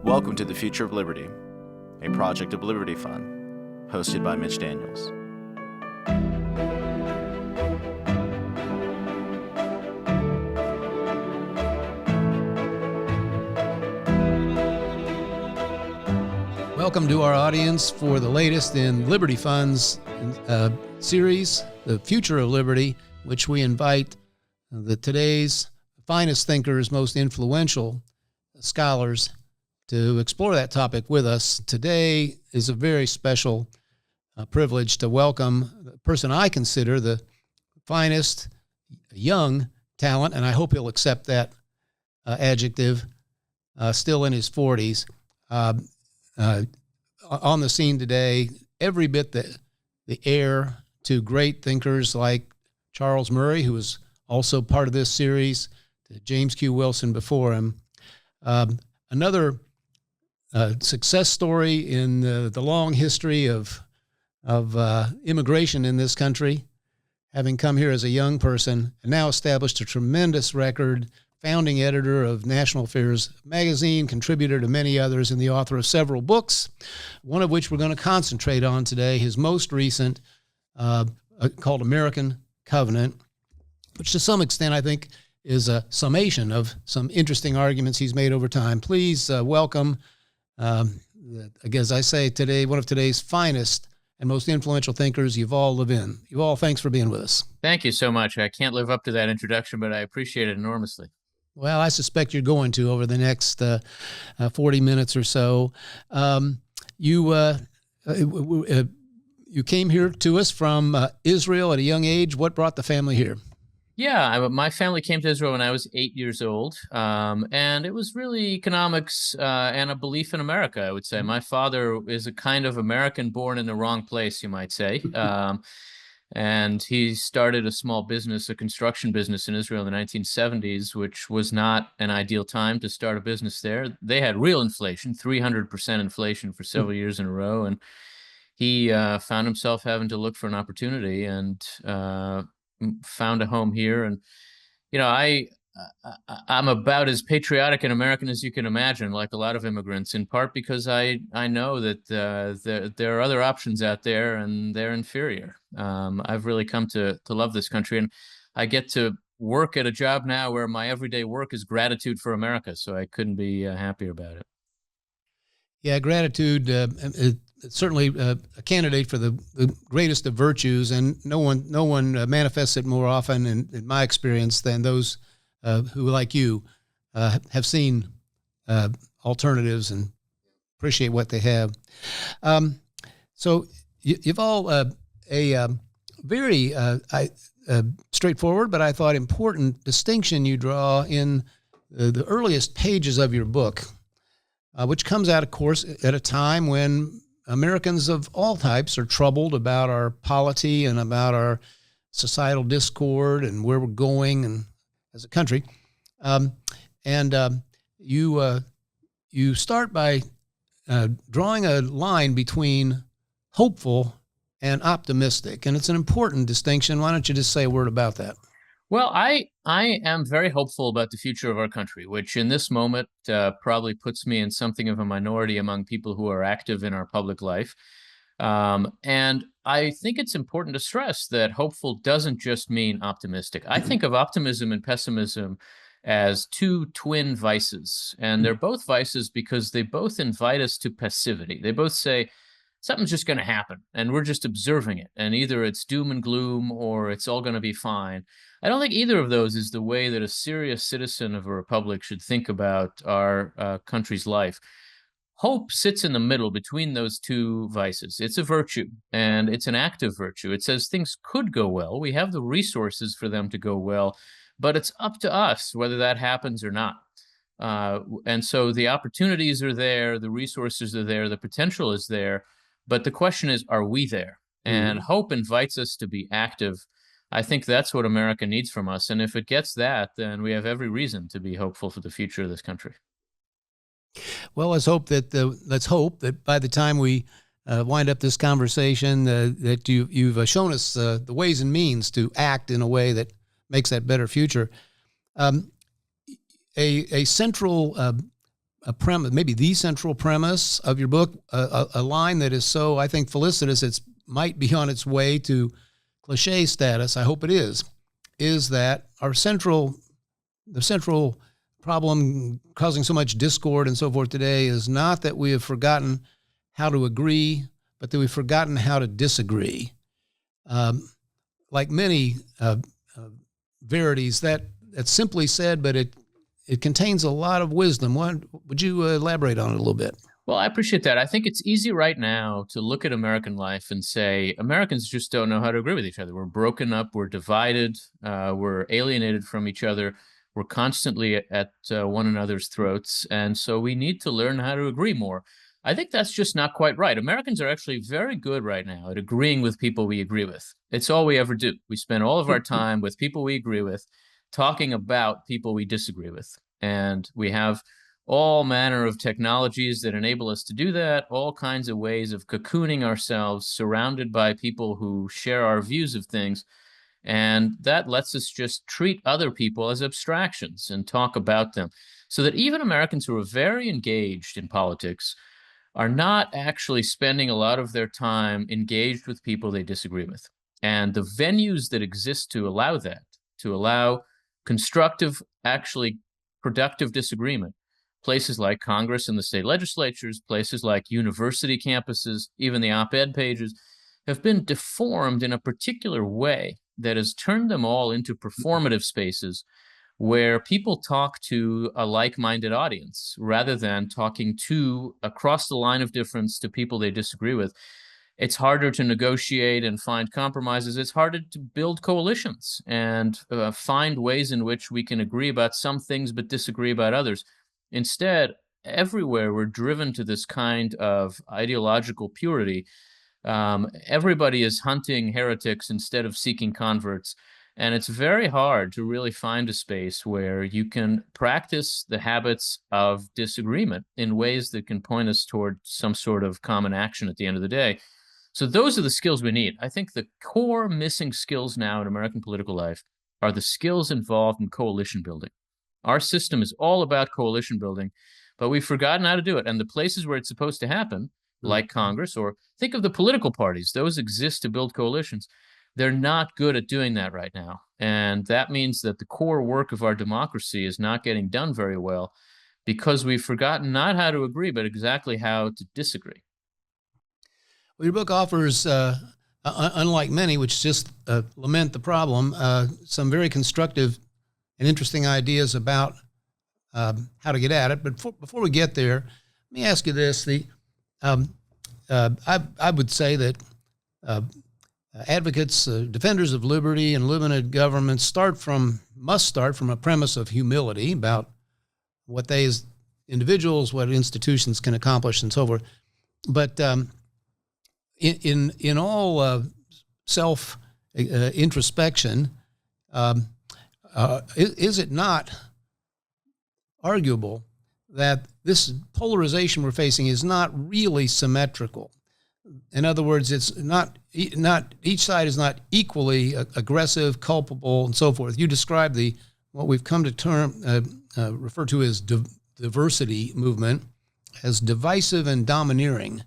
Welcome to the Future of Liberty, a project of Liberty Fund, hosted by Mitch Daniels. Welcome to our audience for the latest in Liberty Fund's series, The Future of Liberty, which we invite today's finest thinkers, most influential scholars to explore that topic with us. Today is a very special privilege to welcome the person I consider the finest young talent, and I hope he'll accept that adjective, still in his 40s. On the scene today, every bit the heir to great thinkers like Charles Murray, who was also part of this series, to James Q. Wilson before him. Another success story in the long history of immigration in this country, having come here as a young person and now established a tremendous record, founding editor of National Affairs magazine, contributor to many others, and the author of several books, one of which we're going to concentrate on today, his most recent, called American Covenant, which to some extent I think is a summation of some interesting arguments he's made over time. Please welcome, as I say today, one of today's finest and most influential thinkers, Yuval Levin. Yuval, thanks for being with us. Thank you so much. I can't live up to that introduction, but I appreciate it enormously. Well, I suspect you're going to over the next 40 minutes or so. You came here to us from Israel at a young age. What brought the family here? Yeah, my family came to Israel when I was 8 years old, and it was really economics and a belief in America, I would say. My father is a kind of American born in the wrong place, you might say. And he started a small business, a construction business in Israel in the 1970s, which was not an ideal time to start a business there. They had real inflation, 300% inflation for several years in a row. And he found himself having to look for an opportunity and found a home here. And, you know, I'm about as patriotic and American as you can imagine, like a lot of immigrants, in part because I know that there are other options out there and they're inferior. I've really come to love this country, and I get to work at a job now where my everyday work is gratitude for America, so I couldn't be happier about it. Yeah, gratitude, certainly a candidate for the greatest of virtues, and no one manifests it more often, in my experience, than those who, like you, have seen alternatives and appreciate what they have. So you've all a very straightforward, but I thought important distinction you draw in the earliest pages of your book, which comes out, of course, at a time when Americans of all types are troubled about our polity and about our societal discord and where we're going and as a country. You start by drawing a line between hopeful and optimistic, and it's an important distinction. Why don't you just say a word about that? Well, I am very hopeful about the future of our country, which in this moment probably puts me in something of a minority among people who are active in our public life. And I think it's important to stress that hopeful doesn't just mean optimistic. I think of optimism and pessimism as two twin vices, and they're both vices because they both invite us to passivity. They both say something's just going to happen, and we're just observing it, and either it's doom and gloom or it's all going to be fine. I don't think either of those is the way that a serious citizen of a republic should think about our country's life. Hope sits in the middle between those two vices. It's a virtue, and it's an active virtue. It says things could go well. We have the resources for them to go well, but it's up to us whether that happens or not. And so the opportunities are there, the resources are there, the potential is there, but the question is, are we there? And hope invites us to be active. I think that's what America needs from us. And if it gets that, then we have every reason to be hopeful for the future of this country. Well, let's hope that by the time we wind up this conversation, that you've shown us the ways and means to act in a way that makes that better future. A central premise, maybe the central premise of your book, a line that is so, I think, felicitous, it might be on its way to cliche status. I hope it is that the central problem causing so much discord and so forth today is not that we have forgotten how to agree, but that we've forgotten how to disagree. Like many verities, that's simply said, but it contains a lot of wisdom. Would you elaborate on it a little bit? Well, I appreciate that. I think it's easy right now to look at American life and say Americans just don't know how to agree with each other. We're broken up, we're divided, we're alienated from each other, we're constantly at one another's throats, and so we need to learn how to agree more. I think that's just not quite right. Americans are actually very good right now at agreeing with people we agree with. It's all we ever do. We spend all of our time with people we agree with, talking about people we disagree with. And we have all manner of technologies that enable us to do that, all kinds of ways of cocooning ourselves, surrounded by people who share our views of things. And that lets us just treat other people as abstractions and talk about them. So that even Americans who are very engaged in politics are not actually spending a lot of their time engaged with people they disagree with. And the venues that exist to allow that, to allow constructive, actually productive disagreement, places like Congress and the state legislatures, places like university campuses, even the op-ed pages, have been deformed in a particular way that has turned them all into performative spaces where people talk to a like-minded audience rather than talking to across the line of difference to people they disagree with. It's harder to negotiate and find compromises. It's harder to build coalitions and find ways in which we can agree about some things but disagree about others. Instead, everywhere we're driven to this kind of ideological purity. Everybody is hunting heretics instead of seeking converts. And it's very hard to really find a space where you can practice the habits of disagreement in ways that can point us toward some sort of common action at the end of the day. So those are the skills we need. I think the core missing skills now in American political life are the skills involved in coalition building. Our system is all about coalition building, but we've forgotten how to do it. And the places where it's supposed to happen, like Congress, or think of the political parties, those exist to build coalitions. They're not good at doing that right now. And that means that the core work of our democracy is not getting done very well because we've forgotten not how to agree, but exactly how to disagree. Well, your book offers, unlike many, which just lament the problem, some very constructive and interesting ideas about how to get at it. But before we get there, let me ask you this. I would say that advocates, defenders of liberty and limited government must start from a premise of humility about what they as individuals, what institutions can accomplish and so forth. But in all self introspection, is it not arguable that this polarization we're facing is not really symmetrical? In other words, it's not each side is not equally aggressive, culpable, and so forth. You describe what we've come to refer to as diversity movement as divisive and domineering,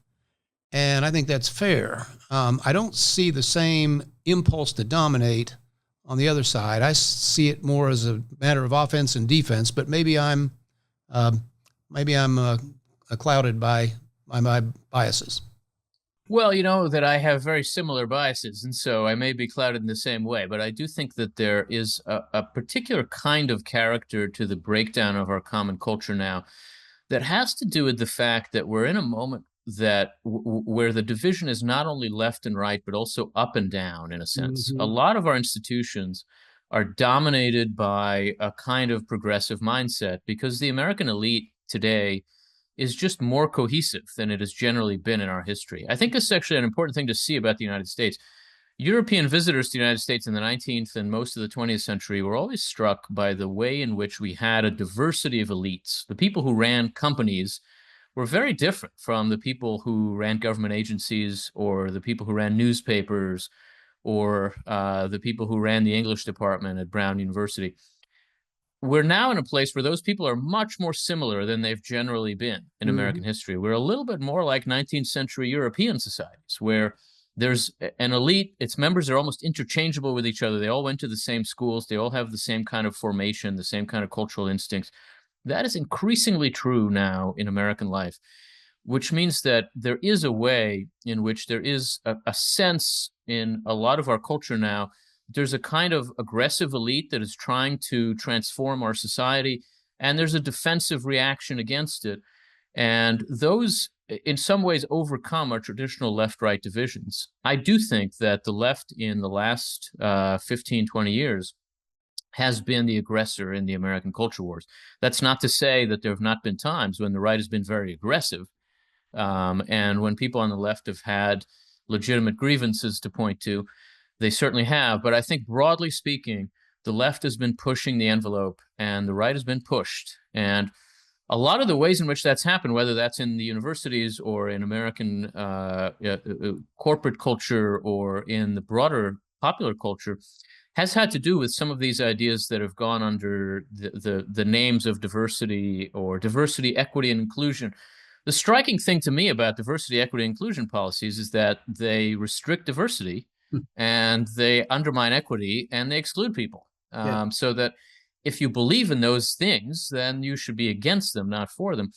and I think that's fair. I don't see the same impulse to dominate on the other side. I see it more as a matter of offense and defense, but maybe I'm clouded by my biases. Well, you know that I have very similar biases, and so I may be clouded in the same way, but I do think that there is a particular kind of character to the breakdown of our common culture now that has to do with the fact that we're in a moment that where the division is not only left and right, but also up and down in a sense. Mm-hmm. A lot of our institutions are dominated by a kind of progressive mindset because the American elite today is just more cohesive than it has generally been in our history. I think this is actually an important thing to see about the United States. European visitors to the United States in the 19th and most of the 20th century were always struck by the way in which we had a diversity of elites. The people who ran companies were very different from the people who ran government agencies or the people who ran newspapers or the people who ran the English department at Brown University. we're now in a place where those people are much more similar than they've generally been in American history. We're a little bit more like 19th century European societies, where there's an elite, its members are almost interchangeable with each other. They all went to the same schools. They all have the same kind of formation, the same kind of cultural instincts. That is increasingly true now in American life, which means that there is a way in which there is a sense in a lot of our culture now. There's a kind of aggressive elite that is trying to transform our society, and there's a defensive reaction against it. And those, in some ways, overcome our traditional left-right divisions. I do think that the left in the last 15, 20 years has been the aggressor in the American culture wars. That's not to say that there have not been times when the right has been very aggressive, and when people on the left have had legitimate grievances to point to. They certainly have. But I think broadly speaking, the left has been pushing the envelope and the right has been pushed. And a lot of the ways in which that's happened, whether that's in the universities or in American corporate culture or in the broader popular culture, has had to do with some of these ideas that have gone under the names of diversity or diversity, equity, and inclusion. The striking thing to me about diversity, equity, and inclusion policies is that they restrict diversity and they undermine equity and they exclude people. So that if you believe in those things, then you should be against them, not for them.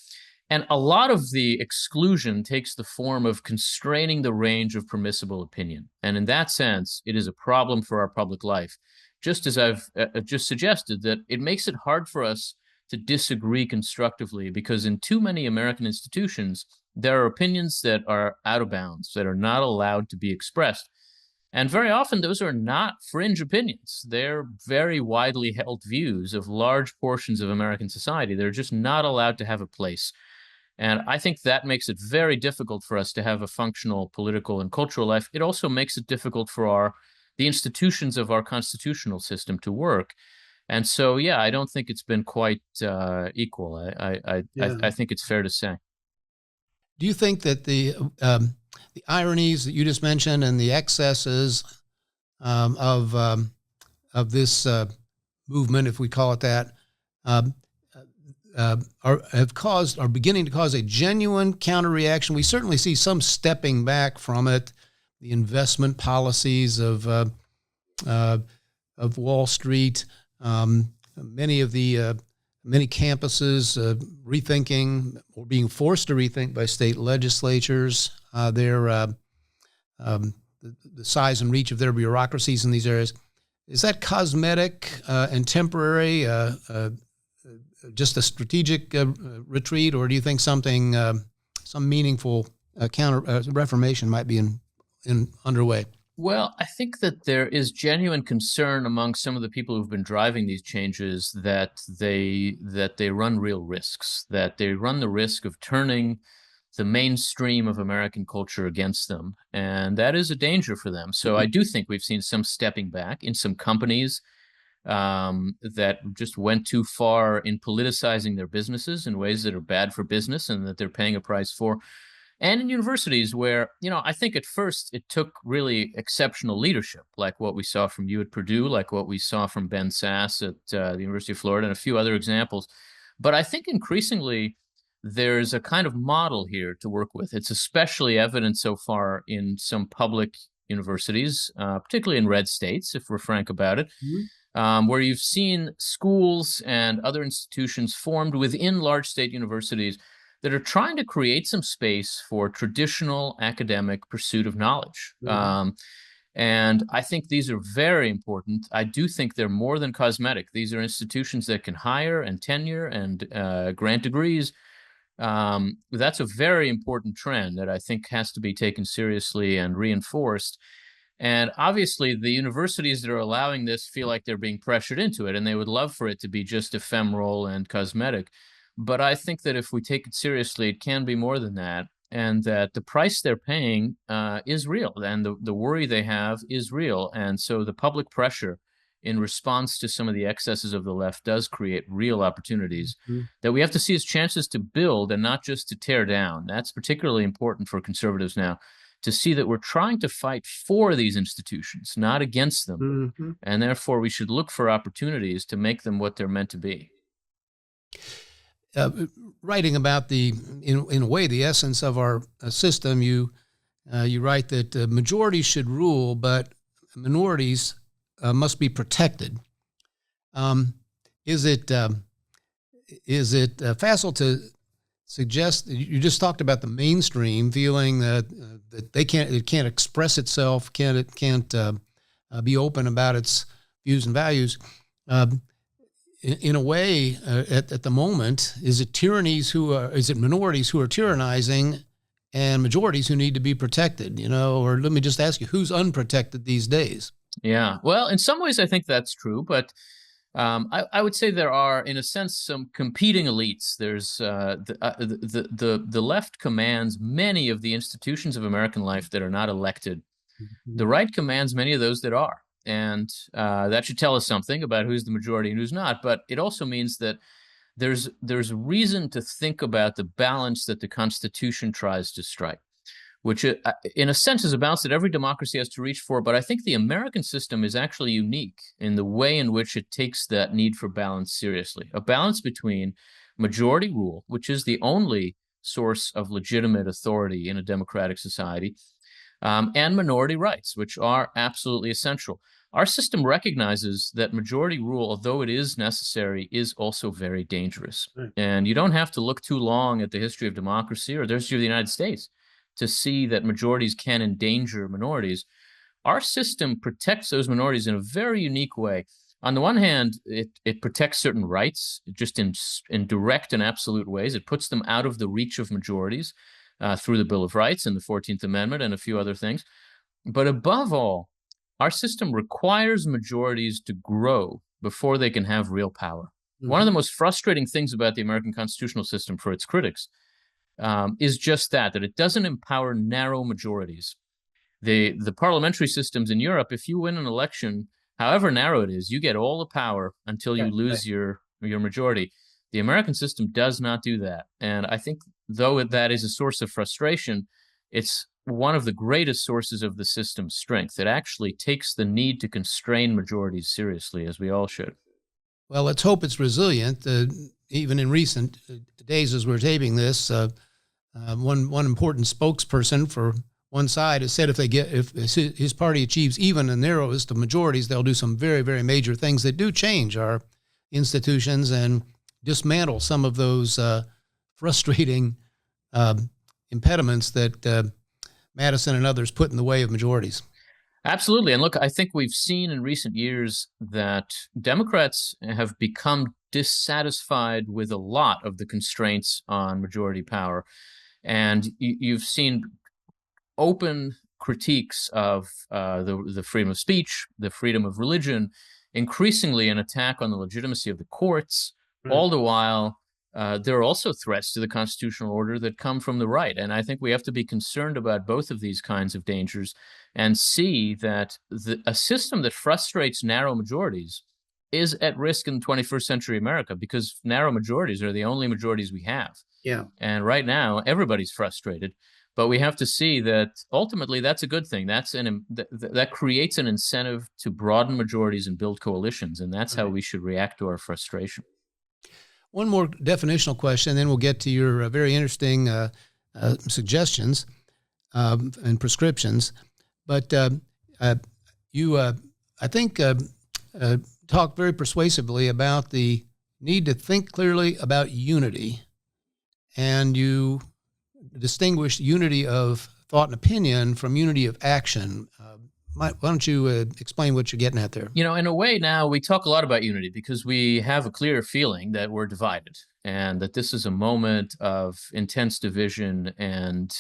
And a lot of the exclusion takes the form of constraining the range of permissible opinion. And in that sense, it is a problem for our public life. Just as I've just suggested, that it makes it hard for us to disagree constructively, because in too many American institutions, there are opinions that are out of bounds, that are not allowed to be expressed. And very often those are not fringe opinions. They're very widely held views of large portions of American society. They're just not allowed to have a place. And I think that makes it very difficult for us to have a functional political and cultural life. It also makes it difficult for the institutions of our constitutional system to work. And so, yeah, I don't think it's been quite equal. I think it's fair to say. Do you think that the ironies that you just mentioned and the excesses of this movement, if we call it that, are beginning to cause a genuine counter-reaction? We certainly see some stepping back from it. The investment policies of Wall Street, many campuses rethinking or being forced to rethink by state legislatures the size and reach of their bureaucracies in these areas. Is that cosmetic and temporary, just a strategic retreat, or do you think some meaningful counter reformation might be underway? Well, I think that there is genuine concern among some of the people who've been driving these changes that they run real risks, that they run the risk of turning the mainstream of American culture against them. And that is a danger for them. So I do think we've seen some stepping back in some companies that just went too far in politicizing their businesses in ways that are bad for business and that they're paying a price for. And in universities where, I think at first it took really exceptional leadership, like what we saw from you at Purdue, like what we saw from Ben Sass at the University of Florida, and a few other examples. But I think increasingly there's a kind of model here to work with. It's especially evident so far in some public universities, particularly in red states, if we're frank about it, where you've seen schools and other institutions formed within large state universities that are trying to create some space for traditional academic pursuit of knowledge. And I think these are very important. I do think they're more than cosmetic. These are institutions that can hire and tenure and grant degrees. That's a very important trend that I think has to be taken seriously and reinforced. And obviously, the universities that are allowing this feel like they're being pressured into it, and they would love for it to be just ephemeral and cosmetic. But I think that if we take it seriously, it can be more than that, and that the price they're paying is real, and the worry they have is real. And so the public pressure in response to some of the excesses of the left does create real opportunities that we have to see as chances to build and not just to tear down. That's particularly important for conservatives now. to see that we're trying to fight for these institutions, not against them. Mm-hmm. And therefore, we should look for opportunities to make them what they're meant to be. Writing about in a way, the essence of our system, you write that majorities should rule, but minorities must be protected. Is it facile to suggest? You just talked about the mainstream feeling that it can't express itself, can't be open about its views and values. In a way, at the moment, is it minorities who are tyrannizing, and majorities who need to be protected? Or let me just ask you, who's unprotected these days? Yeah, well, in some ways, I think that's true, but I would say there are, in a sense, some competing elites. There's the left commands many of the institutions of American life that are not elected. Mm-hmm. The right commands many of those that are. And that should tell us something about who's the majority and who's not. But it also means that there's reason to think about the balance that the Constitution tries to strike, which in a sense is a balance that every democracy has to reach for. But I think the American system is actually unique in the way in which it takes that need for balance seriously. A balance between majority rule, which is the only source of legitimate authority in a democratic society, and minority rights, which are absolutely essential. Our system recognizes that majority rule, although it is necessary, is also very dangerous. Right. And you don't have to look too long at the history of democracy or the history of the United States to see that majorities can endanger minorities. Our system protects those minorities in a very unique way. On the one hand, it protects certain rights just in direct and absolute ways. It puts them out of the reach of majorities through the Bill of Rights and the 14th Amendment and a few other things. But above all, our system requires majorities to grow before they can have real power. Mm-hmm. One of the most frustrating things about the American constitutional system for its critics is just that it doesn't empower narrow majorities. The parliamentary systems in Europe, if you win an election, however narrow it is, you get all the power until you lose your majority. The American system does not do that. And I think, though that is a source of frustration, it's one of the greatest sources of the system's strength. It actually takes the need to constrain majorities seriously, as we all should. Well, let's hope it's resilient. Even in recent days, as we're taping this, one important spokesperson for one side has said if his party achieves even the narrowest of majorities, they'll do some very, very major things that do change our institutions and dismantle some of those frustrating impediments that Madison and others put in the way of majorities. Absolutely. And look, I think we've seen in recent years that Democrats have become dissatisfied with a lot of the constraints on majority power. And you've seen open critiques of the freedom of speech, the freedom of religion, increasingly an attack on the legitimacy of the courts. Right. All the while, there are also threats to the constitutional order that come from the right. And I think we have to be concerned about both of these kinds of dangers and see that a system that frustrates narrow majorities is at risk in 21st century America, because narrow majorities are the only majorities we have. Yeah. And right now, everybody's frustrated. But we have to see that ultimately that's a good thing. That creates an incentive to broaden majorities and build coalitions. And that's how we should react to our frustration. One more definitional question, then we'll get to your very interesting suggestions and prescriptions. But you, I think, talk very persuasively about the need to think clearly about unity. And you distinguish unity of thought and opinion from unity of action. Why don't you explain what you're getting at there? You know, in a way now we talk a lot about unity because we have a clear feeling that we're divided and that this is a moment of intense division and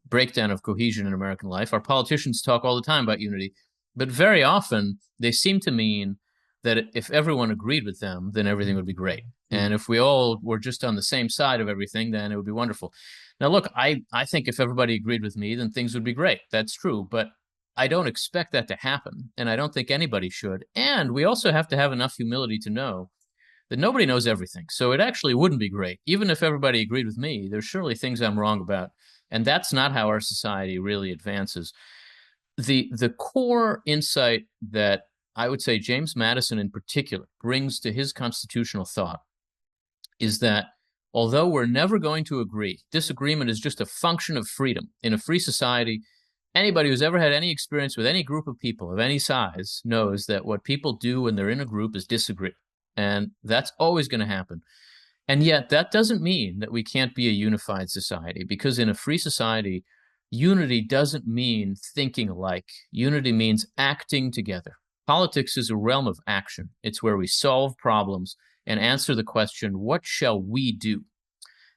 breakdown of cohesion in American life. Our politicians talk all the time about unity, but very often they seem to mean that if everyone agreed with them, then everything would be great. And if we all were just on the same side of everything, then it would be wonderful. Now, look, I think if everybody agreed with me, then things would be great. That's true. But I don't expect that to happen. And I don't think anybody should. And we also have to have enough humility to know that nobody knows everything. So it actually wouldn't be great. Even if everybody agreed with me, there's surely things I'm wrong about. And that's not how our society really advances. The core insight that I would say James Madison in particular brings to his constitutional thought is that although we're never going to agree, disagreement is just a function of freedom. In a free society, anybody who's ever had any experience with any group of people of any size knows that what people do when they're in a group is disagree. And that's always going to happen. And yet that doesn't mean that we can't be a unified society, because in a free society, unity doesn't mean thinking alike. Unity means acting together. Politics is a realm of action. It's where we solve problems and answer the question, what shall we do?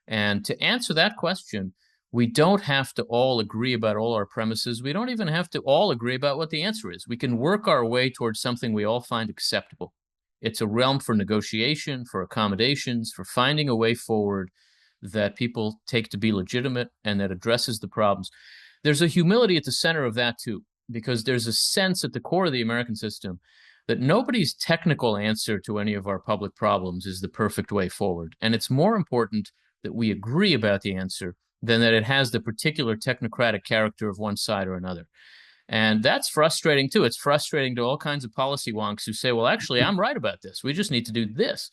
And to answer that question, we don't have to all agree about all our premises. We don't even have to all agree about what the answer is. We can work our way towards something we all find acceptable. It's a realm for negotiation, for accommodations, for finding a way forward that people take to be legitimate and that addresses the problems. There's a humility at the center of that too, because there's a sense at the core of the American system that nobody's technical answer to any of our public problems is the perfect way forward. And it's more important that we agree about the answer than that it has the particular technocratic character of one side or another. And that's frustrating too. It's frustrating to all kinds of policy wonks who say, well, actually, I'm right about this. We just need to do this.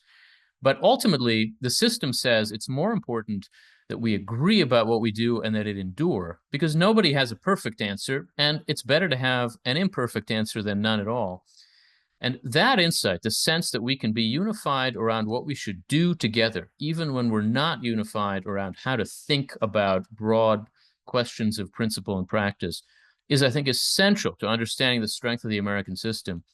But ultimately, the system says it's more important that we agree about what we do and that it endure, because nobody has a perfect answer, and it's better to have an imperfect answer than none at all. And that insight, the sense that we can be unified around what we should do together, even when we're not unified around how to think about broad questions of principle and practice, is, I think, essential to understanding the strength of the American system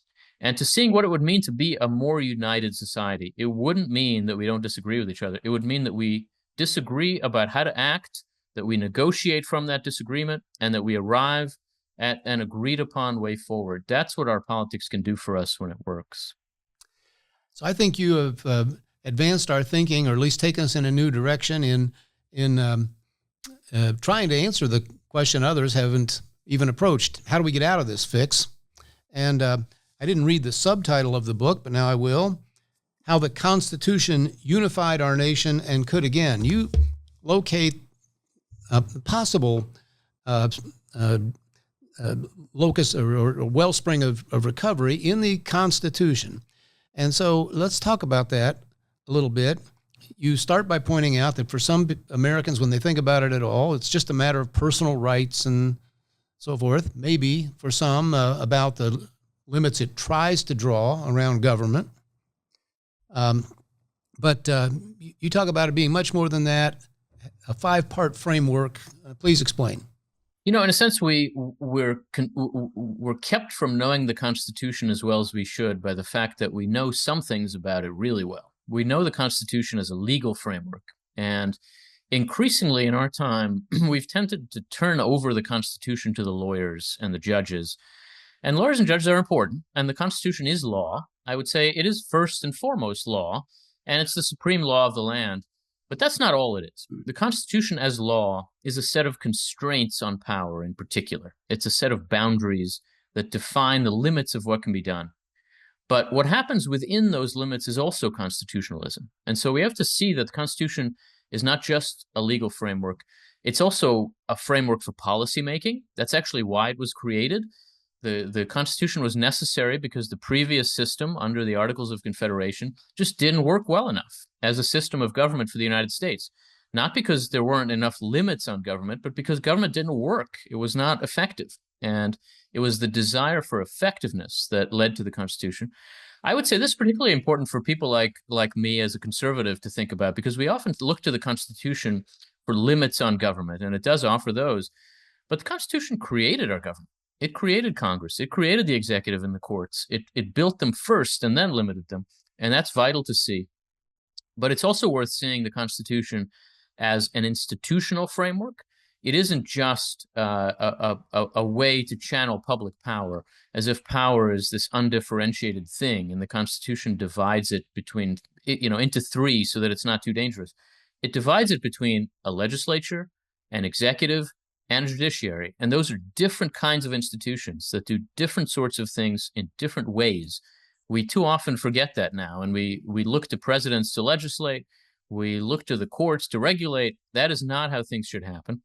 and to seeing what it would mean to be a more united society. It wouldn't mean that we don't disagree with each other. It would mean that we disagree about how to act, that we negotiate from that disagreement, and that we arrive at an agreed upon way forward. That's what our politics can do for us when it works. So I think you have advanced our thinking, or at least taken us in a new direction in trying to answer the question others haven't even approached. How do we get out of this fix? And I didn't read the subtitle of the book, but now I will. How the Constitution Unified Our Nation and Could Again. You locate a possible locus or wellspring of recovery in the Constitution. And so let's talk about that a little bit. You start by pointing out that for some Americans, when they think about it at all, it's just a matter of personal rights and so forth. Maybe for some about the limits it tries to draw around government. But you talk about it being much more than that, a 5-part framework. Please explain. You know, in a sense, we're kept from knowing the Constitution as well as we should by the fact that we know some things about it really well. We know the Constitution as a legal framework, and increasingly in our time, we've tended to turn over the Constitution to the lawyers and the judges. And lawyers and judges are important, and the Constitution is law. I would say it is first and foremost law, and it's the supreme law of the land. But that's not all it is. The Constitution as law is a set of constraints on power in particular. It's a set of boundaries that define the limits of what can be done. But what happens within those limits is also constitutionalism. And so we have to see that the Constitution is not just a legal framework. It's also a framework for policymaking. That's actually why it was created. The Constitution was necessary because the previous system under the Articles of Confederation just didn't work well enough as a system of government for the United States. Not because there weren't enough limits on government, but because government didn't work. It was not effective. And it was the desire for effectiveness that led to the Constitution. I would say this is particularly important for people like me as a conservative to think about, because we often look to the Constitution for limits on government, and it does offer those. But the Constitution created our government. It created Congress. It created the executive and the courts. It built them first and then limited them. And that's vital to see. But it's also worth seeing the Constitution as an institutional framework. It isn't just a way to channel public power, as if power is this undifferentiated thing, and the Constitution divides it between, into 3 so that it's not too dangerous. It divides it between a legislature, an executive, and a judiciary. And those are different kinds of institutions that do different sorts of things in different ways. We too often forget that now, and we look to presidents to legislate. We look to the courts to regulate. That is not how things should happen.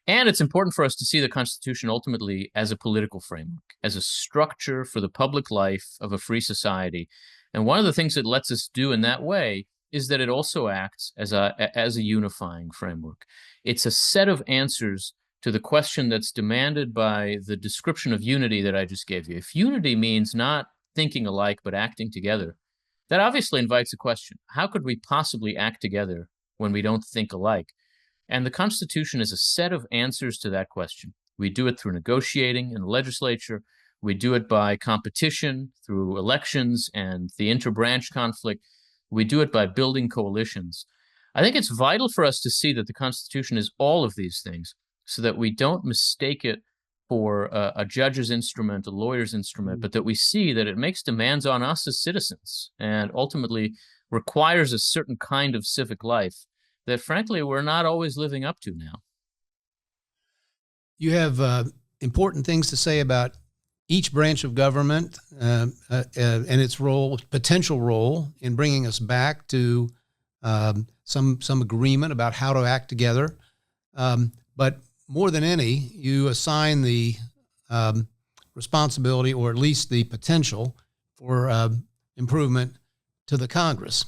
And it's important for us to see the Constitution ultimately as a political framework, as a structure for the public life of a free society. And one of the things it lets us do in that way is that it also acts as a unifying framework. It's a set of answers to the question that's demanded by the description of unity that I just gave you. If unity means not thinking alike but acting together, that obviously invites a question. How could we possibly act together when we don't think alike? And the Constitution is a set of answers to that question. We do it through negotiating in the legislature. We do it by competition through elections and the interbranch conflict. We do it by building coalitions. I think it's vital for us to see that the Constitution is all of these things so that we don't mistake it for a judge's instrument, a lawyer's instrument, but that we see that it makes demands on us as citizens and ultimately requires a certain kind of civic life that, frankly, we're not always living up to now. You have important things to say about each branch of government and its role, potential role in bringing us back to some agreement about how to act together. But more than any, you assign the responsibility, or at least the potential for improvement, to the Congress,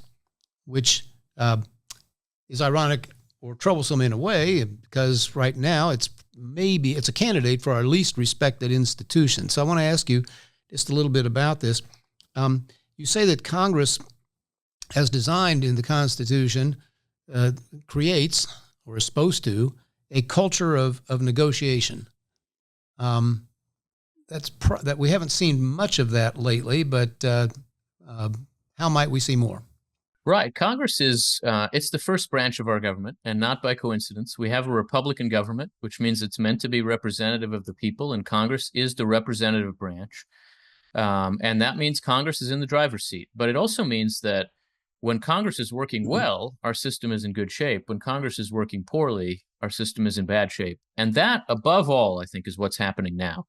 which is ironic or troublesome in a way, because right now it's a candidate for our least respected institution. So I want to ask you just a little bit about this. You say that Congress, as designed in the Constitution, creates, or is supposed to, a culture of negotiation. That we haven't seen much of that lately, but how might we see more? Right. Congress is, it's the first branch of our government, and not by coincidence. We have a Republican government, which means it's meant to be representative of the people, and Congress is the representative branch. And that means Congress is in the driver's seat. But it also means that when Congress is working well, our system is in good shape. When Congress is working poorly, our system is in bad shape. And that, above all, I think, is what's happening now.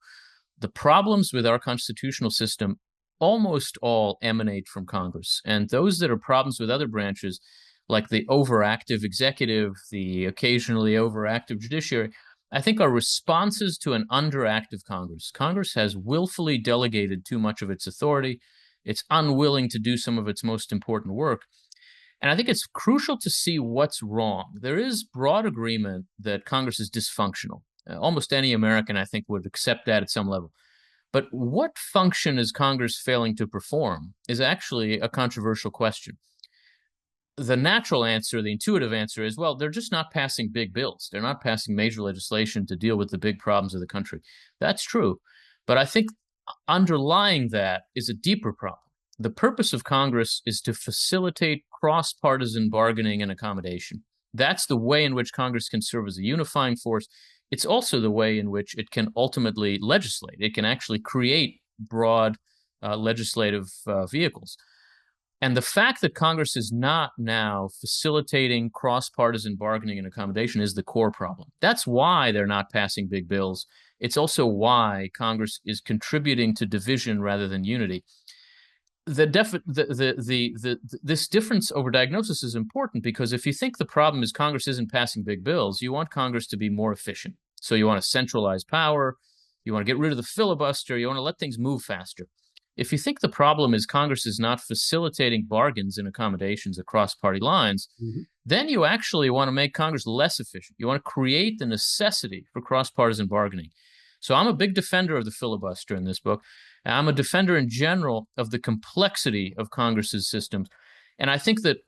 The problems with our constitutional system almost all emanate from Congress. And those that are problems with other branches, like the overactive executive, the occasionally overactive judiciary, I think are responses to an underactive Congress. Congress has willfully delegated too much of its authority. It's unwilling to do some of its most important work. And I think it's crucial to see what's wrong. There is broad agreement that Congress is dysfunctional. Almost any American, I think, would accept that at some level. But what function is Congress failing to perform is actually a controversial question. The natural answer, the intuitive answer is, well, they're just not passing big bills. They're not passing major legislation to deal with the big problems of the country. That's true. But I think underlying that is a deeper problem. The purpose of Congress is to facilitate cross-partisan bargaining and accommodation. That's the way in which Congress can serve as a unifying force. It's also the way in which it can ultimately legislate. It can actually create broad legislative vehicles. And the fact that Congress is not now facilitating cross-partisan bargaining and accommodation is the core problem. That's why they're not passing big bills. It's also why Congress is contributing to division rather than unity. This difference over diagnosis is important, because if you think the problem is Congress isn't passing big bills, you want Congress to be more efficient. So you want to centralize power, you want to get rid of the filibuster, you want to let things move faster. If you think the problem is Congress is not facilitating bargains and accommodations across party lines, then you actually want to make Congress less efficient. You want to create the necessity for cross-partisan bargaining. So I'm a big defender of the filibuster in this book. I'm a defender in general of the complexity of Congress's systems. And I think that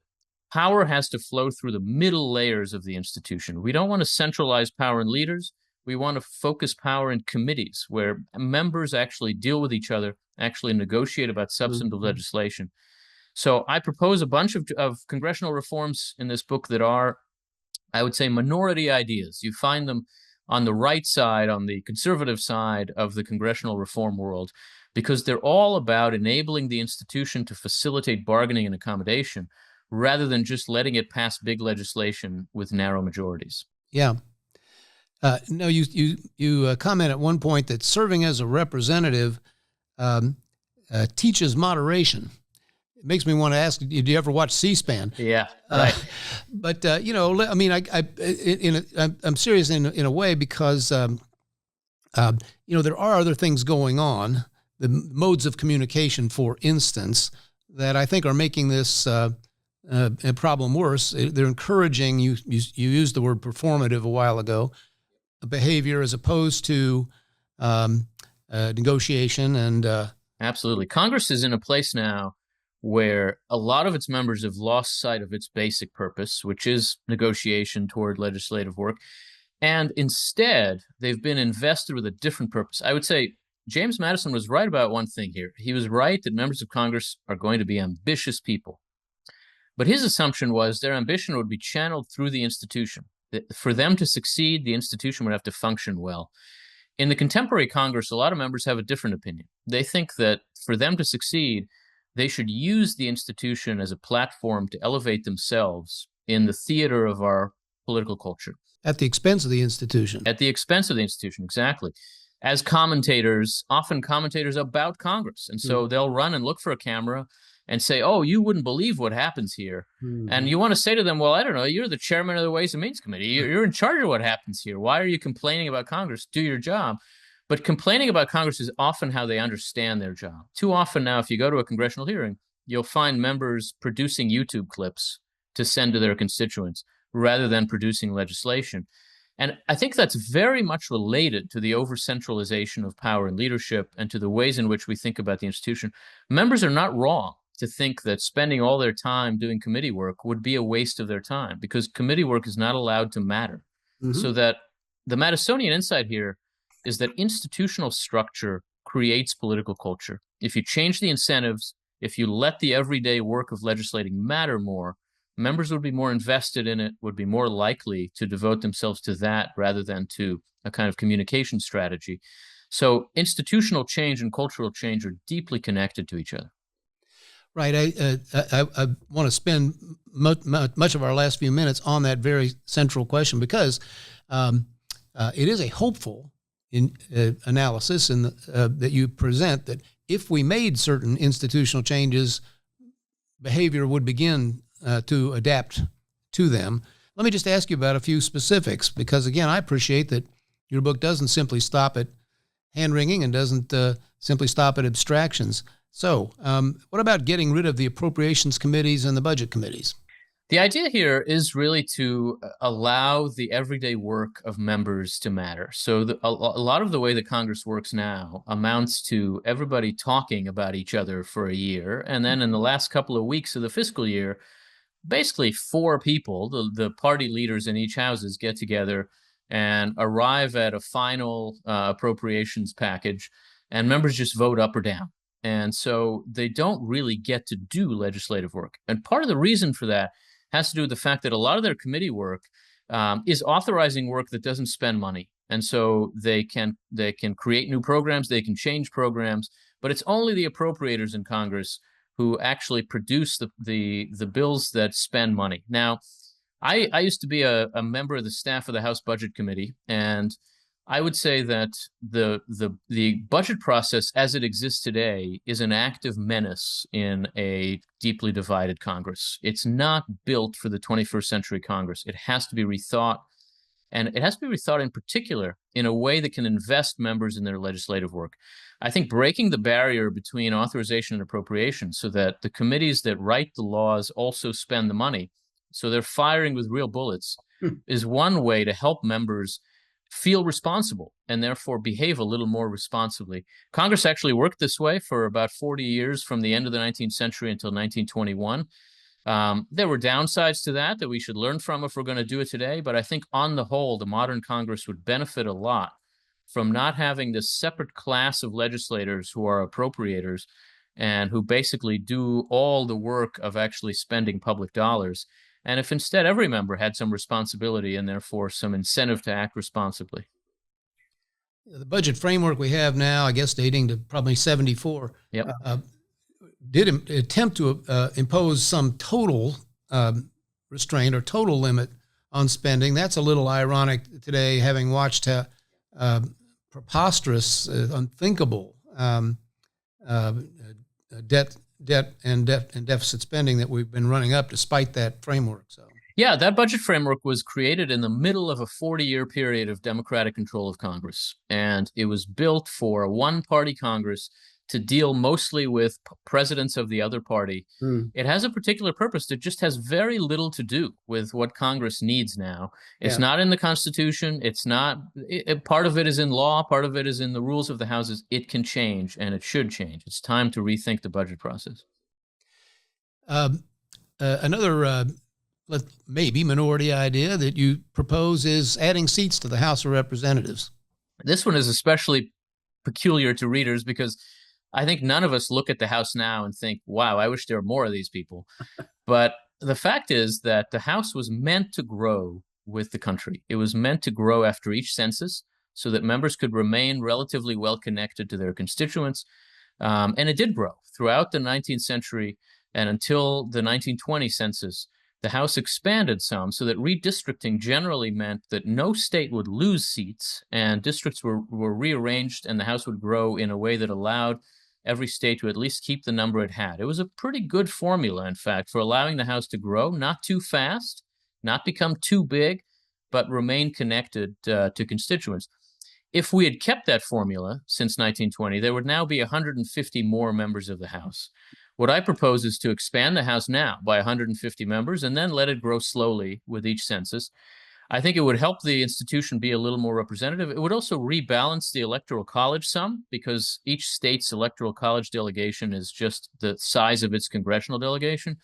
power has to flow through the middle layers of the institution. We don't want to centralize power in leaders. We want to focus power in committees where members actually deal with each other, actually negotiate about substantive legislation. So I propose a bunch of congressional reforms in this book that are, I would say, minority ideas. You find them on the right side, on the conservative side of the congressional reform world, because they're all about enabling the institution to facilitate bargaining and accommodation rather than just letting it pass big legislation with narrow majorities. Yeah. No, you comment at one point that serving as a representative teaches moderation. it makes me want to ask, do you ever watch C-SPAN? Yeah, right. But I mean, I'm serious in a way because there are other things going on, the modes of communication, for instance, that I think are making this a problem worse. They're encouraging, you used the word performative a while ago, a behavior as opposed to negotiation and. Absolutely. Congress is in a place now where a lot of its members have lost sight of its basic purpose, which is negotiation toward legislative work. And instead, they've been invested with a different purpose. I would say James Madison was right about one thing here. He was right that members of Congress are going to be ambitious people. But his assumption was their ambition would be channeled through the institution. That for them to succeed, the institution would have to function well. In the contemporary Congress, a lot of members have a different opinion. They think that for them to succeed, they should use the institution as a platform to elevate themselves in the theater of our political culture. At the expense of the institution. At the expense of the institution, exactly. As commentators, often commentators about Congress. And so they'll run and look for a camera and say, oh, you wouldn't believe what happens here. And you want to say to them, well, I don't know, you're the chairman of the Ways and Means Committee. You're in charge of what happens here. Why are you complaining about Congress? Do your job. But complaining about Congress is often how they understand their job. Too often now, if you go to a congressional hearing, you'll find members producing YouTube clips to send to their constituents rather than producing legislation. And I think that's very much related to the over-centralization of power and leadership and to the ways in which we think about the institution. Members are not wrong to think that spending all their time doing committee work would be a waste of their time, because committee work is not allowed to matter. So that the Madisonian insight here is that institutional structure creates political culture. If you change the incentives, if you let the everyday work of legislating matter more, members would be more invested in it, would be more likely to devote themselves to that rather than to a kind of communication strategy. So institutional change and cultural change are deeply connected to each other. Right. I want to spend much of our last few minutes on that very central question, because it is a hopeful analysis that you present, that if we made certain institutional changes, behavior would begin to adapt to them. Let me just ask you about a few specifics, because, again, I appreciate that your book doesn't simply stop at hand-wringing and doesn't simply stop at abstractions. So what about getting rid of the appropriations committees and the budget committees? The idea here is really to allow the everyday work of members to matter. So a lot of the way that Congress works now amounts to everybody talking about each other for a year. And then in the last couple of weeks of the fiscal year, basically four people, the party leaders in each houses, get together and arrive at a final appropriations package, and members just vote up or down. And so they don't really get to do legislative work. And part of the reason for that has to do with the fact that a lot of their committee work is authorizing work that doesn't spend money. And so they can create new programs, they can change programs, but it's only the appropriators in Congress who actually produce the bills that spend money. Now, I used to be a member of the staff of the House Budget Committee, and I would say that the budget process as it exists today is an active menace in a deeply divided Congress. It's not built for the 21st century Congress. It has to be rethought, and it has to be rethought in particular in a way that can invest members in their legislative work. I think breaking the barrier between authorization and appropriation so that the committees that write the laws also spend the money, so they're firing with real bullets, is one way to help members feel responsible and therefore behave a little more responsibly. Congress actually worked this way for about 40 years, from the end of the 19th century until 1921. There were downsides to that we should learn from if we're going to do it today. But I think on the whole, the modern Congress would benefit a lot from not having this separate class of legislators who are appropriators and who basically do all the work of actually spending public dollars. And if instead every member had some responsibility and therefore some incentive to act responsibly. The budget framework we have now, I guess dating to probably 74, did attempt to impose some total restraint or total limit on spending. That's a little ironic today, having watched preposterous, unthinkable debt debt and deficit spending that we've been running up despite that framework. So. Yeah, that budget framework was created in the middle of a 40-year period of Democratic control of Congress. And it was built for a one-party Congress to deal mostly with presidents of the other party. It has a particular purpose that just has very little to do with what Congress needs now. It's not in the Constitution. It's not, part of it is in law. Part of it is in the rules of the houses. It can change, and it should change. It's time to rethink the budget process. Another maybe minority idea that you propose is adding seats to the House of Representatives. This one is especially peculiar to readers because I think none of us look at the House now and think, wow, I wish there were more of these people. But the fact is that the House was meant to grow with the country. It was meant to grow after each census so that members could remain relatively well connected to their constituents. And it did grow throughout the 19th century and until the 1920 census. The House expanded some so that redistricting generally meant that no state would lose seats and districts were rearranged and the House would grow in a way that allowed every state to at least keep the number it had. It was a pretty good formula, in fact, for allowing the House to grow, not too fast, not become too big, but remain connected to constituents. If we had kept that formula since 1920, there would now be 150 more members of the House. What I propose is to expand the House now by 150 members and then let it grow slowly with each census. I think it would help the institution be a little more representative. It would also rebalance the Electoral College some because each state's Electoral College delegation is just the size of its congressional delegation.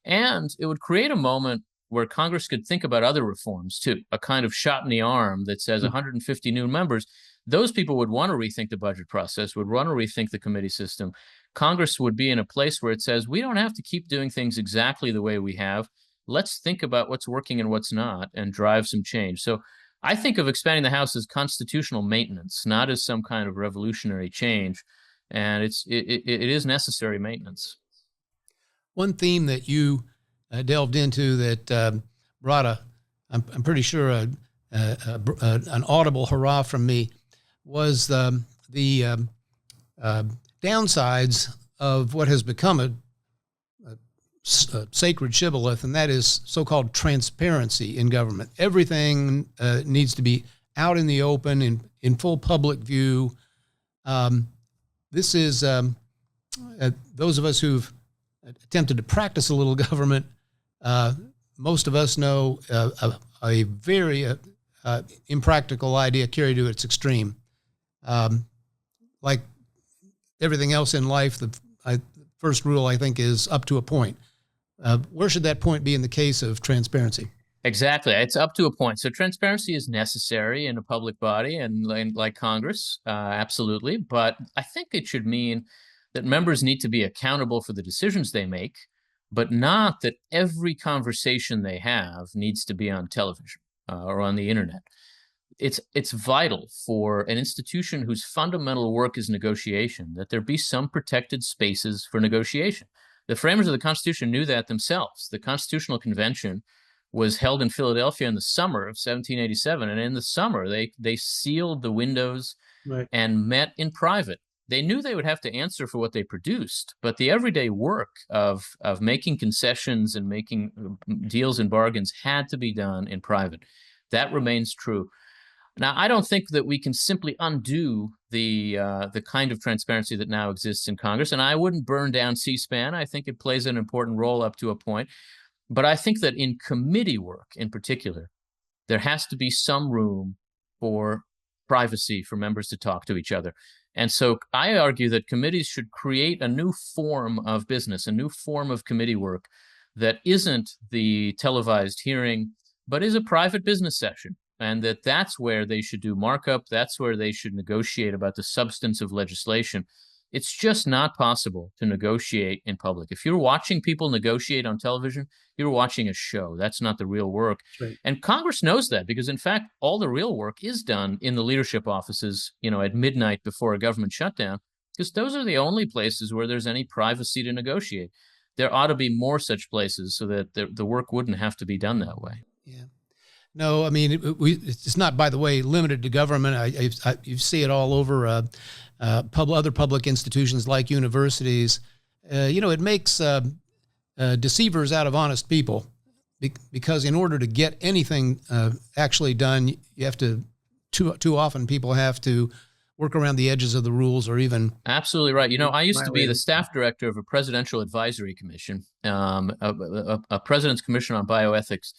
And it would create a moment where Congress could think about other reforms too, a kind of shot in the arm that says 150 new members. Those people would want to rethink the budget process, would want to rethink the committee system. Congress would be in a place where it says, we don't have to keep doing things exactly the way we have. Let's think about what's working and what's not and drive some change. So I think of expanding the House as constitutional maintenance, not as some kind of revolutionary change. And it is necessary maintenance. One theme that you delved into that brought I'm pretty sure an audible hurrah from me was the downsides of what has become a sacred shibboleth, and that is so-called transparency in government. Everything needs to be out in the open, in full public view. This is those of us who've attempted to practice a little government. Most of us know a very impractical idea carried to its extreme. Like everything else in life, the first rule, I think, is up to a point. Where should that point be in the case of transparency? Exactly. It's up to a point. So transparency is necessary in a public body and like Congress, absolutely. But I think it should mean that members need to be accountable for the decisions they make, but not that every conversation they have needs to be on television or on the internet. It's vital for an institution whose fundamental work is negotiation that there be some protected spaces for negotiation. The framers of the Constitution knew that themselves. The Constitutional Convention was held in Philadelphia in the summer of 1787, and in the summer they sealed the windows and met in private. They knew they would have to answer for what they produced, but the everyday work of making concessions and making deals and bargains had to be done in private. That remains true. Now, I don't think that we can simply undo the kind of transparency that now exists in Congress, and I wouldn't burn down C-SPAN. I think it plays an important role up to a point. But I think that in committee work in particular, there has to be some room for privacy for members to talk to each other. And so I argue that committees should create a new form of business, a new form of committee work that isn't the televised hearing, but is a private business session. And that's where they should do markup. That's where they should negotiate about the substance of legislation. It's just not possible to negotiate in public. If you're watching people negotiate on television, you're watching a show. That's not the real work. Right. And Congress knows that because, in fact, all the real work is done in the leadership offices, at midnight before a government shutdown, because those are the only places where there's any privacy to negotiate. There ought to be more such places so that the work wouldn't have to be done that way. Yeah. No, I mean, it's not, by the way, limited to government. You see it all over other public institutions like universities. it makes deceivers out of honest people, because in order to get anything actually done, you have to, too often people have to work around the edges of the rules, or even. Absolutely right. I used to be the staff director of a presidential advisory commission, a president's commission on bioethics.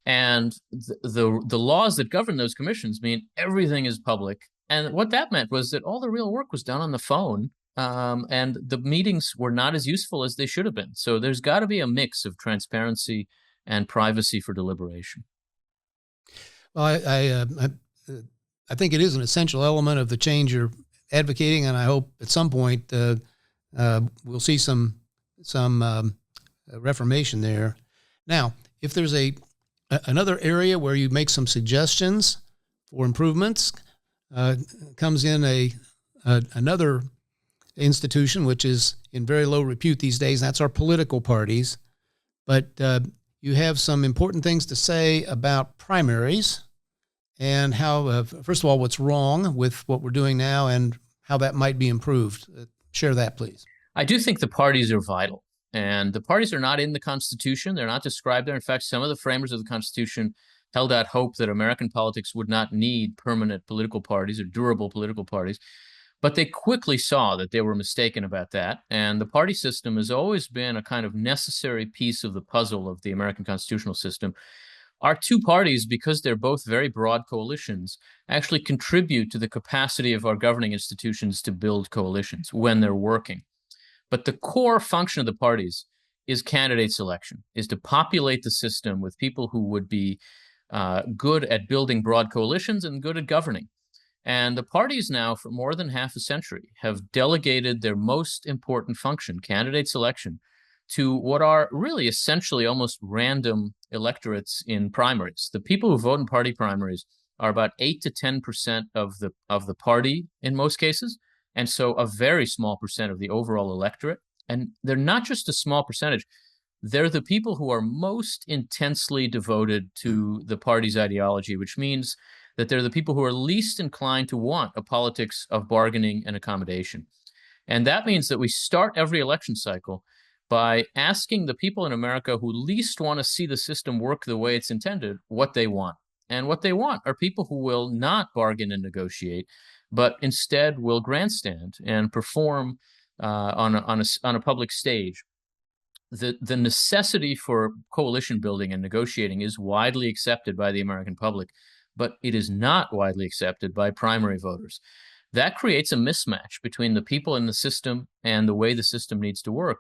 And the laws that govern those commissions mean everything is public. And what that meant was that all the real work was done on the phone, and the meetings were not as useful as they should have been. So there's got to be a mix of transparency and privacy for deliberation. Well, I think it is an essential element of the change you're advocating, and I hope at some point we'll see some reformation there. Now, if there's another area where you make some suggestions for improvements, comes in another institution which is in very low repute these days, and that's our political parties. But you have some important things to say about primaries, and how, first of all, what's wrong with what we're doing now and how that might be improved. Share that, please. I do think the parties are vital, and the parties are not in the Constitution. They're not described there. In fact, some of the framers of the Constitution held out hope that American politics would not need permanent political parties or durable political parties. But they quickly saw that they were mistaken about that. And the party system has always been a kind of necessary piece of the puzzle of the American constitutional system. Our two parties, because they're both very broad coalitions, actually contribute to the capacity of our governing institutions to build coalitions when they're working. But the core function of the parties is candidate selection, is to populate the system with people who would be good at building broad coalitions and good at governing. And the parties now, for more than half a century, have delegated their most important function, candidate selection, to what are really essentially almost random electorates in primaries. The people who vote in party primaries are about 8 to 10% of the party in most cases, and so a very small percent of the overall electorate. And they're not just a small percentage. They're the people who are most intensely devoted to the party's ideology, which means that they're the people who are least inclined to want a politics of bargaining and accommodation. And that means that we start every election cycle by asking the people in America who least want to see the system work the way it's intended what they want. And what they want are people who will not bargain and negotiate, but instead will grandstand and perform on a public stage. The necessity for coalition building and negotiating is widely accepted by the American public, but it is not widely accepted by primary voters. That creates a mismatch between the people in the system and the way the system needs to work.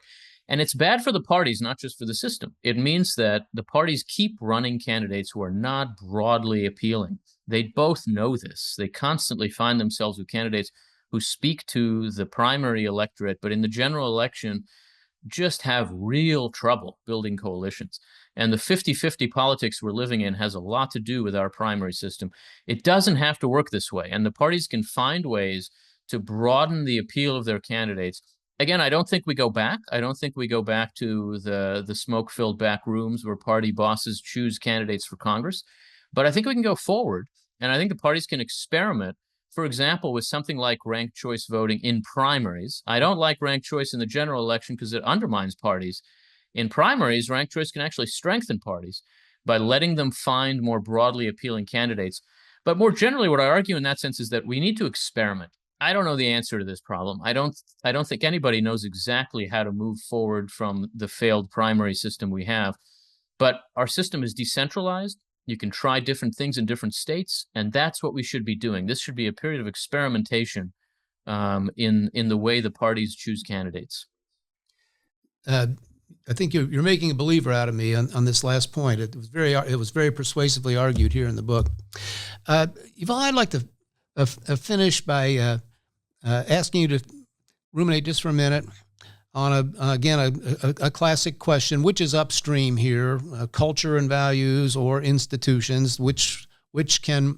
And it's bad for the parties, not just for the system. It means that the parties keep running candidates who are not broadly appealing. They both know this. They constantly find themselves with candidates who speak to the primary electorate, but in the general election, just have real trouble building coalitions. And the 50-50 politics we're living in has a lot to do with our primary system. It doesn't have to work this way, and the parties can find ways to broaden the appeal of their candidates. Again, I don't think we go back. I don't think we go back to the smoke-filled back rooms where party bosses choose candidates for Congress. But I think we can go forward, and I think the parties can experiment, for example, with something like ranked choice voting in primaries. I don't like ranked choice in the general election because it undermines parties. In primaries, ranked choice can actually strengthen parties by letting them find more broadly appealing candidates. But more generally, what I argue in that sense is that we need to experiment. I don't know the answer to this problem. I don't think anybody knows exactly how to move forward from the failed primary system we have. But our system is decentralized. You can try different things in different states, and that's what we should be doing. This should be a period of experimentation in the way the parties choose candidates. I think you're making a believer out of me on this last point. It was very persuasively argued here in the book. Yuval, I'd like to finish by asking you to ruminate just for a minute on a classic question: which is upstream here, culture and values or institutions? Which can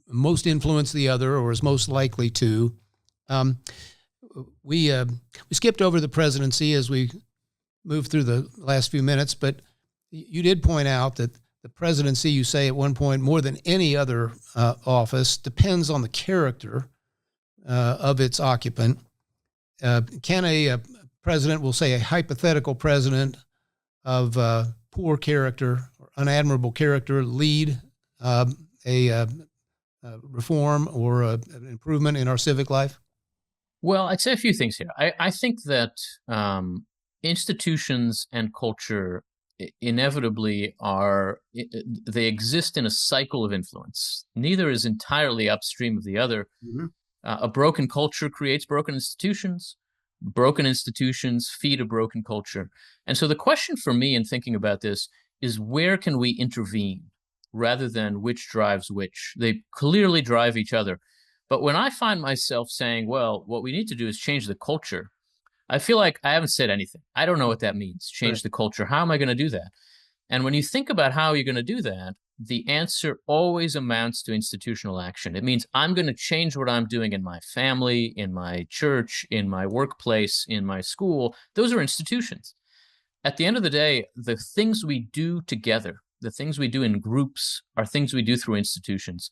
most influence the other, or is most likely to? We skipped over the presidency as we moved through the last few minutes, but you did point out that the presidency, you say at one point, more than any other office, depends on the character of its occupant. can a president, we'll say a hypothetical president of poor character or unadmirable character, lead a reform or an improvement in our civic life? Well, I'd say a few things here. I think that institutions and culture inevitably they exist in a cycle of influence. Neither is entirely upstream of the other. Mm-hmm. A broken culture creates broken institutions. Broken institutions feed a broken culture. And so the question for me in thinking about this is, where can we intervene rather than which drives which? They clearly drive each other. But when I find myself saying, well, what we need to do is change the culture, I feel like I haven't said anything. I don't know what that means, change the culture. How am I going to do that? And when you think about how you're going to do that, the answer always amounts to institutional action. It means I'm going to change what I'm doing in my family, in my church, in my workplace, in my school. Those are institutions. At the end of the day, the things we do together, the things we do in groups, are things we do through institutions.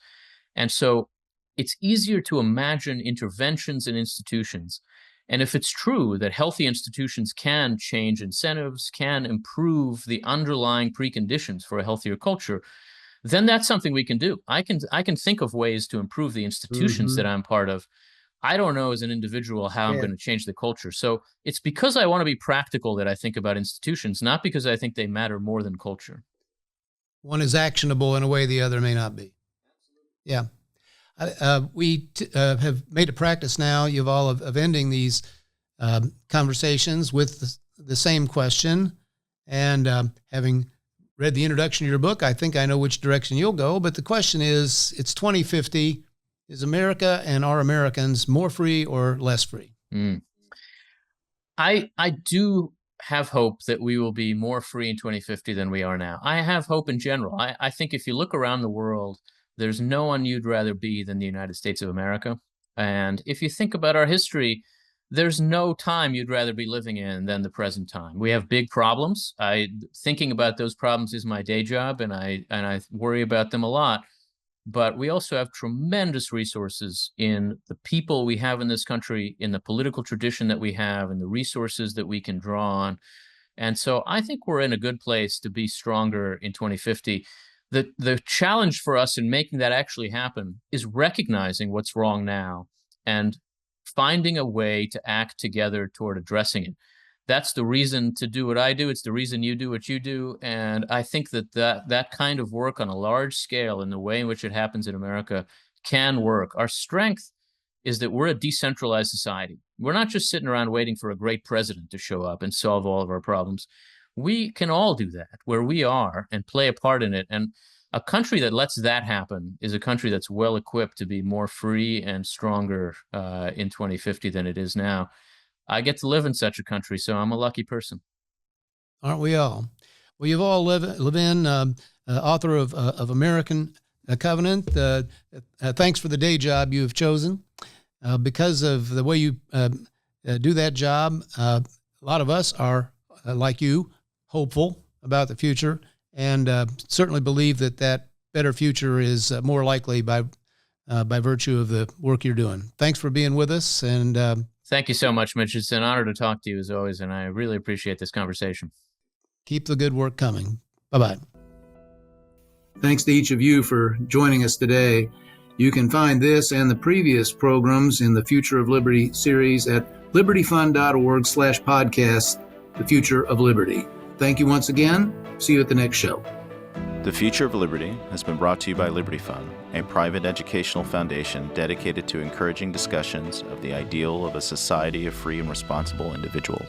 And so it's easier to imagine interventions in institutions. And if it's true that healthy institutions can change incentives, can improve the underlying preconditions for a healthier culture, then that's something we can do. I can think of ways to improve the institutions that I'm part of. I don't know as an individual how I'm going to change the culture. So it's because I want to be practical that I think about institutions, not because I think they matter more than culture. One is actionable in a way the other may not be. Yeah. We have made a practice now, Yuval, of ending these conversations with the same question. And having read the introduction to your book, I think I know which direction you'll go. But the question is, it's 2050. Is America and are Americans more free or less free? I do have hope that we will be more free in 2050 than we are now. I have hope in general. I think if you look around the world, there's no one you'd rather be than the United States of America. And if you think about our history, there's no time you'd rather be living in than the present time. We have big problems. Thinking about those problems is my day job, and I worry about them a lot. But we also have tremendous resources in the people we have in this country, in the political tradition that we have, and the resources that we can draw on. And so I think we're in a good place to be stronger in 2050. The challenge for us in making that actually happen is recognizing what's wrong now and finding a way to act together toward addressing it. That's the reason to do what I do. It's the reason you do what you do. And I think that kind of work on a large scale in the way in which it happens in America can work. Our strength is that we're a decentralized society. We're not just sitting around waiting for a great president to show up and solve all of our problems. We can all do that where we are and play a part in it. And a country that lets that happen is a country that's well equipped to be more free and stronger in 2050 than it is now. I get to live in such a country, so I'm a lucky person. Aren't we all? Well, Yuval Levin, author of American Covenant. Thanks for the day job you have chosen. Because of the way you do that job, a lot of us are, like you, hopeful about the future, and certainly believe that better future is more likely by virtue of the work you're doing. Thanks for being with us. And thank you so much, Mitch. It's an honor to talk to you as always, and I really appreciate this conversation. Keep the good work coming. Bye-bye. Thanks to each of you for joining us today. You can find this and the previous programs in the Future of Liberty series at libertyfund.org/podcast, The Future of Liberty. Thank you once again. See you at the next show. The Future of Liberty has been brought to you by Liberty Fund, a private educational foundation dedicated to encouraging discussions of the ideal of a society of free and responsible individuals.